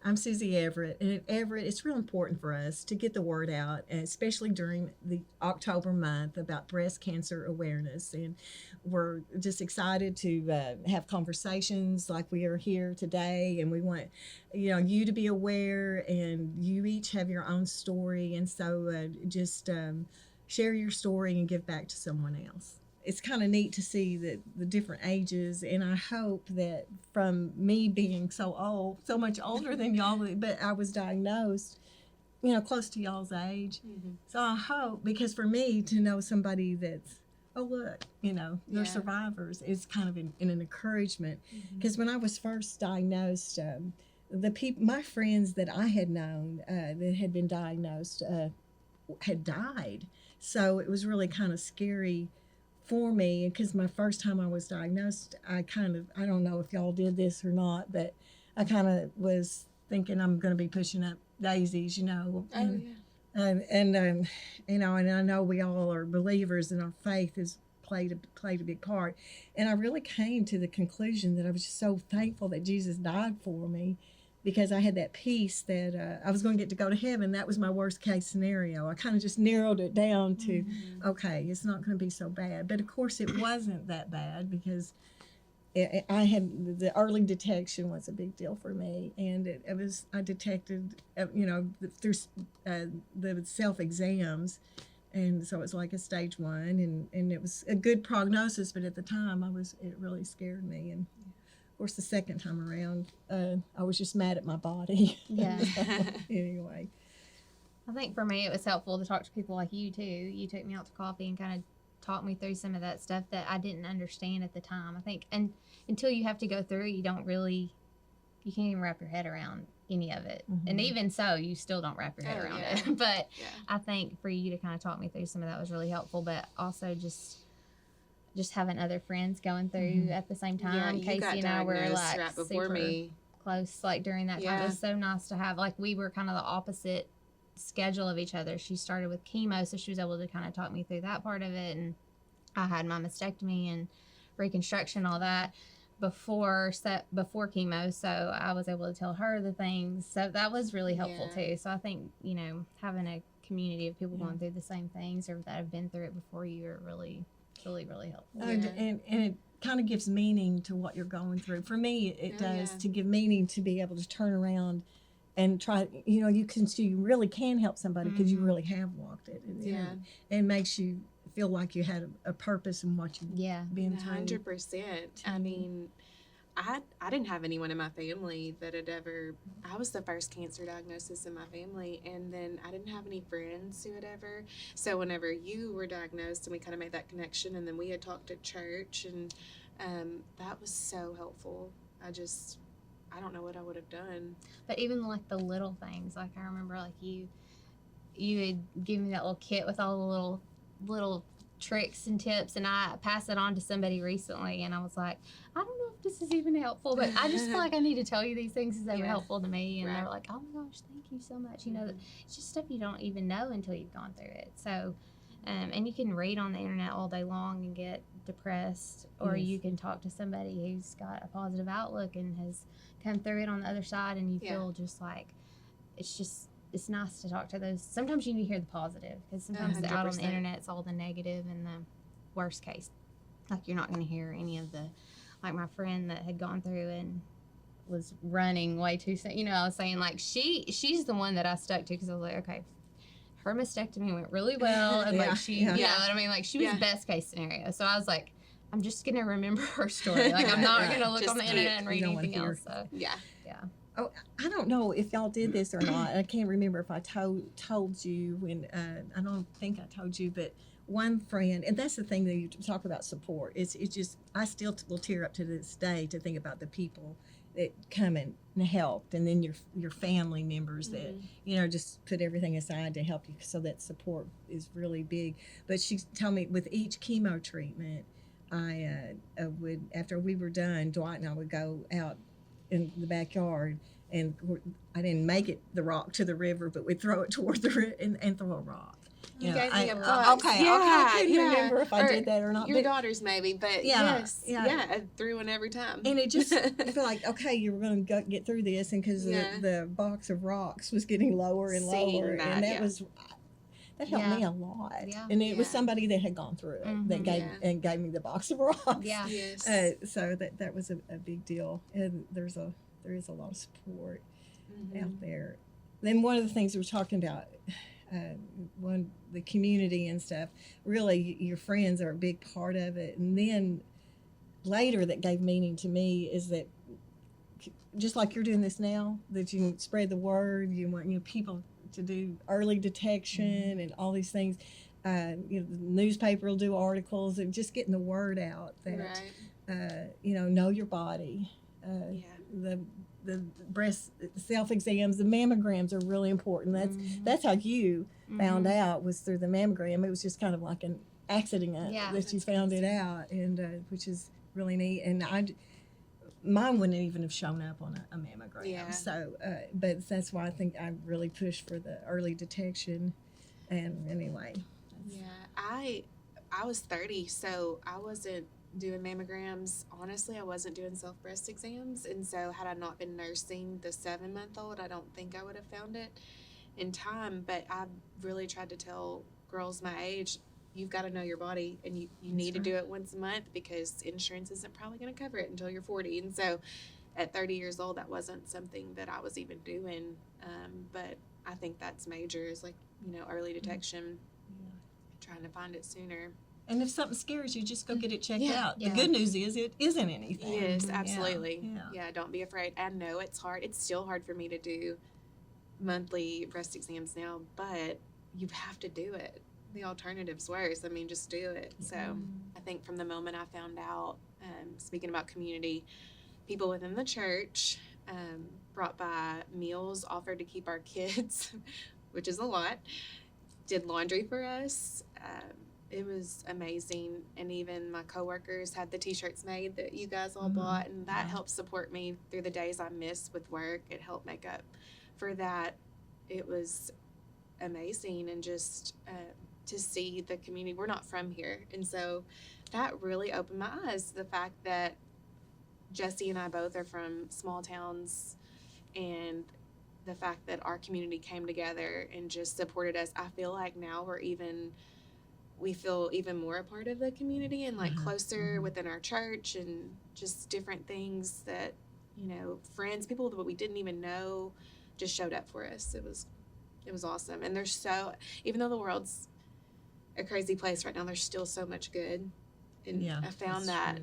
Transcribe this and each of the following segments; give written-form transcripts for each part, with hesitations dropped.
I'm Susie Everett, and at Everett, it's real important for us to get the word out, and especially during the October month about breast cancer awareness. And we're just excited to have conversations like we are here today, and we want you to be aware, and you each have your own story, and so just share your story and give back to someone else. It's kind of neat to see that the different ages, and I hope that from me being so old, so much older than y'all, but I was diagnosed close to y'all's age. So I hope, because for me to know somebody that's, oh look, they're survivors, is kind of an encouragement. Because when I was first diagnosed, my friends that I had known that had been diagnosed had died. So it was really kind of scary for me, because my first time I was diagnosed, I don't know if y'all did this or not, but I kind of was thinking I'm going to be pushing up daisies, Oh, yeah. and I know we all are believers, and our faith has played a big part. And I really came to the conclusion that I was just so thankful that Jesus died for me, because I had that peace that I was going to get to go to heaven. That was my worst case scenario. I kind of just narrowed it down to, okay, it's not going to be so bad. But of course, it wasn't that bad, because I had the early detection was a big deal for me, and I detected, through the self exams, and so it was like a stage 1, and it was a good prognosis. But at the time, it really scared me. And of course, the second time around, I was just mad at my body. Yeah. Anyway. I think for me, it was helpful to talk to people like you, too. You took me out to coffee and kind of talked me through some of that stuff that I didn't understand at the time. I think, and until you have to go through it, you can't even wrap your head around any of it. And even so, you still don't wrap your head around it. But I think for you to kind of talk me through some of that was really helpful, but also just having other friends going through at the same time. You Casey and I were like right before super me. close, like during that time. It was so nice to have, like, we were kind of the opposite schedule of each other. She started with chemo, so she was able to kind of talk me through that part of it, and I had my mastectomy and reconstruction, all that before chemo, so I was able to tell her the things. So that was really helpful too. So I think having a community of people going through the same things or that have been through it before you are really, really, really helpful. And it kind of gives meaning to what you're going through. For me, it does, to give meaning, to be able to turn around and try, you really can help somebody, because you really have walked it. And it makes you feel like you had a purpose in what you've been through. 100%. I mean, I didn't have anyone in my family that had ever, I was the first cancer diagnosis in my family, and then I didn't have any friends who had ever. So whenever you were diagnosed, and we kind of made that connection, and then we had talked at church, and that was so helpful. I don't know what I would have done. But even like the little things, like I remember like you had given me that little kit with all the little tricks and tips, and I passed it on to somebody recently, and I was like, I don't know if this is even helpful, but I just feel like I need to tell you these things because they were helpful to me. And they were like, oh my gosh, thank you so much. It's just stuff you don't even know until you've gone through it. So and you can read on the internet all day long and get depressed, or you can talk to somebody who's got a positive outlook and has come through it on the other side, and you feel just like it's nice to talk to those. Sometimes you need to hear the positive, because sometimes out on the internet it's all the negative and the worst case. Like, you're not going to hear any of the, like my friend that had gone through and was running way too soon. I was saying, like, she's the one that I stuck to, because I was like, okay, her mastectomy went really well, and like you know what I mean? Like, she was best case scenario. So I was like, I'm just going to remember her story. Like, I'm not going to look on the internet and read anything else. So yeah. Oh, I don't know if y'all did this or not. I can't remember if I told you when. I don't think I told you, but one friend, and that's the thing that you talk about support. It's just, I still will tear up to this day to think about the people that come and helped, and then your family members that just put everything aside to help you. So that support is really big. But she told me with each chemo treatment, I would, after we were done, Dwight and I would go out in the backyard, and I didn't make it the rock to the river, but we'd throw it toward the and throw a rock. You gave me a box. Okay, I couldn't remember if I did that or not. Your but, daughters maybe, but yes, I threw one every time. And it just, you feel like, okay, you're going to get through this, and because the box of rocks was getting lower and lower, and that helped me a lot. Yeah. And it was somebody that had gone through it that gave me the box of rocks. Yeah. Yes. So that was a big deal, and there is a lot of support out there. Then one of the things we were talking about, the community and stuff, really your friends are a big part of it. And then later that gave meaning to me is that just like you're doing this now, that you can spread the word, you want people to do early detection and all these things. The newspaper will do articles and just getting the word out that, know your body. The breast self-exams, the mammograms are really important. That's how you found out, was through the mammogram. It was just kind of like an accident that you found it out, and which is really neat. And mine wouldn't even have shown up on a mammogram. Yeah. So, but that's why I think I really pushed for the early detection. And anyway. Yeah, I was 30, so I wasn't doing mammograms. Honestly, I wasn't doing self-breast exams, and so had I not been nursing the 7-month-old, I don't think I would have found it in time. But I really tried to tell girls my age, you've got to know your body, and you need to do it once a month, because insurance isn't probably going to cover it until you're 40. And so at 30 years old, that wasn't something that I was even doing. But I think that's major, is like, early detection, trying to find it sooner. And if something scares you, just go get it checked out. The good news is it isn't anything. Yes, absolutely. Yeah, don't be afraid. I know it's hard. It's still hard for me to do monthly breast exams now, but you have to do it. The alternative's worse. I mean, just do it. So I think from the moment I found out, speaking about community, people within the church brought by meals, offered to keep our kids, which is a lot, did laundry for us. It was amazing. And even my coworkers had the t-shirts made that you guys all bought, and that helped support me through the days I missed with work. It helped make up for that. It was amazing, and just to see the community. We're not from here, and so that really opened my eyes. The fact that Jesse and I both are from small towns, and the fact that our community came together and just supported us. I feel like now we feel even more a part of the community, and like closer within our church, and just different things that, friends, people that we didn't even know just showed up for us. It was awesome. And even though the world's a crazy place right now, there's still so much good. And I found that,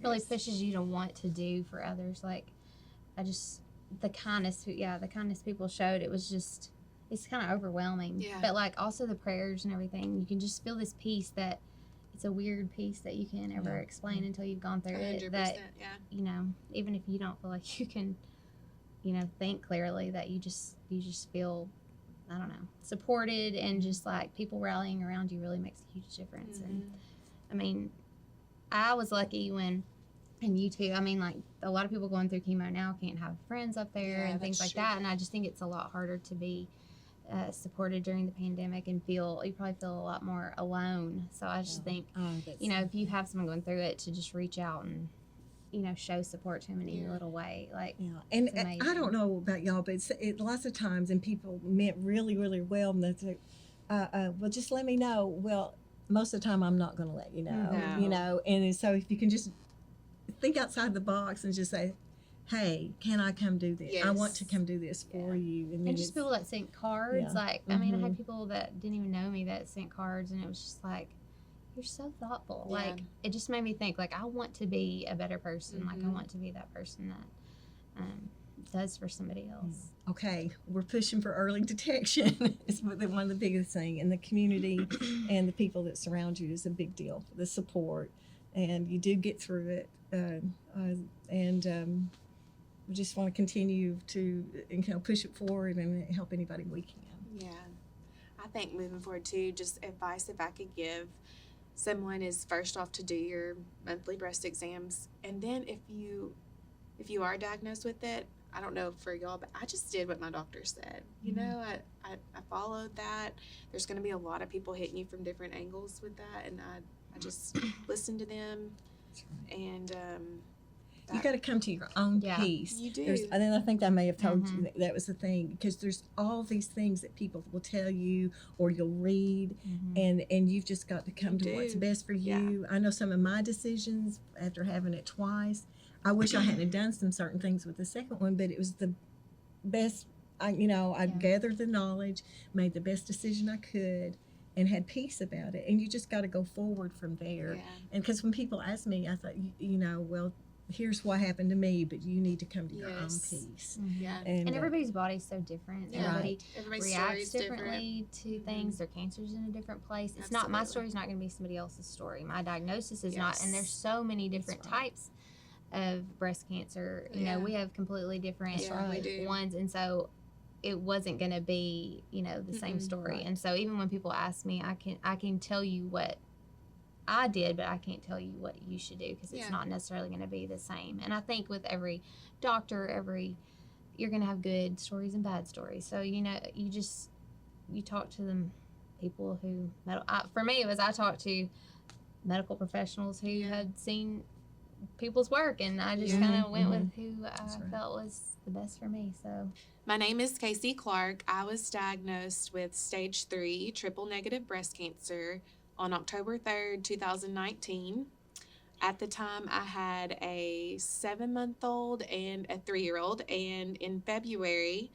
really pushes you to want to do for others. Like, the kindness people showed, it's kind of overwhelming. Yeah. But like also the prayers and everything, you can just feel this peace that it's a weird peace that you can't ever explain until you've gone through 100%, it. That, even if you don't feel like you can, think clearly, that you just feel, I don't know, supported, and just like people rallying around you really makes a huge difference. And I mean, I was lucky and you too. I mean, like, a lot of people going through chemo now can't have friends up there and things like that. And I just think it's a lot harder to be supported during the pandemic, and you probably feel a lot more alone. So I just think, if you have someone going through it, to just reach out and, show support to them in any little way. Like, and I don't know about y'all, but it lots of times, and people meant really, really well, and that's like, well, just let me know. Well, most of the time I'm not going to let you know, and so if you can just think outside the box and just say, hey, can I come do this? I want to come do this for you. And just people that sent cards. Like, I mean, I had people that didn't even know me that sent cards, and it was just like, you're so thoughtful. Like, it just made me think, like, I want to be a better person. Like, I want to be that person that does for somebody else. Okay, we're pushing for early detection. It's one of the biggest things. And the community and the people that surround you is a big deal. The support. And you do get through it. We just want to continue to push it forward and help anybody we can. Yeah. I think moving forward too, just advice if I could give someone is, first off, to do your monthly breast exams. And then if you are diagnosed with it, I don't know for y'all, but I just did what my doctor said. You know, I followed that. There's going to be a lot of people hitting you from different angles with that, and I just listened to them, and You got to come to your own Yeah. peace. You do. And then I think I may have told you that was the thing, because there's all these things that people will tell you or you'll read, and you've just got to come to what's do. best for you. I know some of my decisions after having it twice. I wish I hadn't done some certain things with the second one, but it was the best. I gathered the knowledge, made the best decision I could, and had peace about it. And you just got to go forward from there. Yeah. And because when people ask me, I thought, well, here's what happened to me, but you need to come to your own Yes. peace. Yeah. And everybody's body's so different. Yeah. Everybody Everybody's reacts story's different. differently to things. Their cancer's in a different place. It's not my Absolutely. story's not going to be somebody else's story. My diagnosis is not, and Yes. there's so many different That's right. types of breast cancer. You Yeah. know, we have completely different That's right. We do. ones, and so it wasn't going to be, the same story. Right. And so even when people ask me, I can tell you what I did, but I can't tell you what you should do, because it's Yeah. not necessarily going to be the same. And I think with every doctor, you're going to have good stories and bad stories. So, you talk to them people who, for me, it was I talked to medical professionals who had seen people's work, and I just kind of went with who I right. felt was the best for me. So My name is Casey Clark. I was diagnosed with stage 3 triple negative breast cancer on October 3rd, 2019. At the time, I had a 7-month-old and a 3-year-old, and in February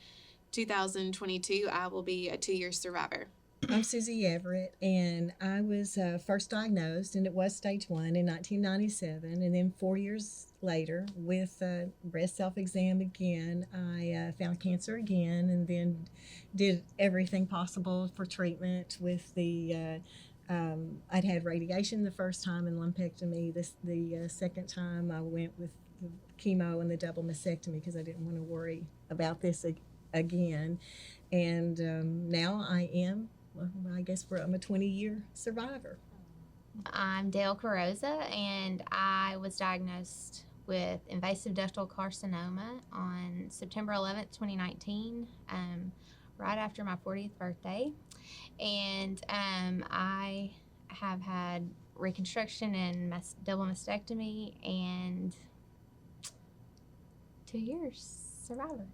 2022, I will be a 2-year survivor. I'm Susie Everett, and I was first diagnosed, and it was stage 1 in 1997. And then 4 years later, with breast self-exam again, I found cancer again, and then did everything possible for treatment with the I'd had radiation the first time and lumpectomy. The second time I went with the chemo and the double mastectomy because I didn't want to worry about this again. And now I am, I guess I'm a 20-year survivor. I'm Dale Carroza, and I was diagnosed with invasive ductal carcinoma on September 11th, 2019, right after my 40th birthday. And I have had reconstruction and double mastectomy, and 2 years survivor.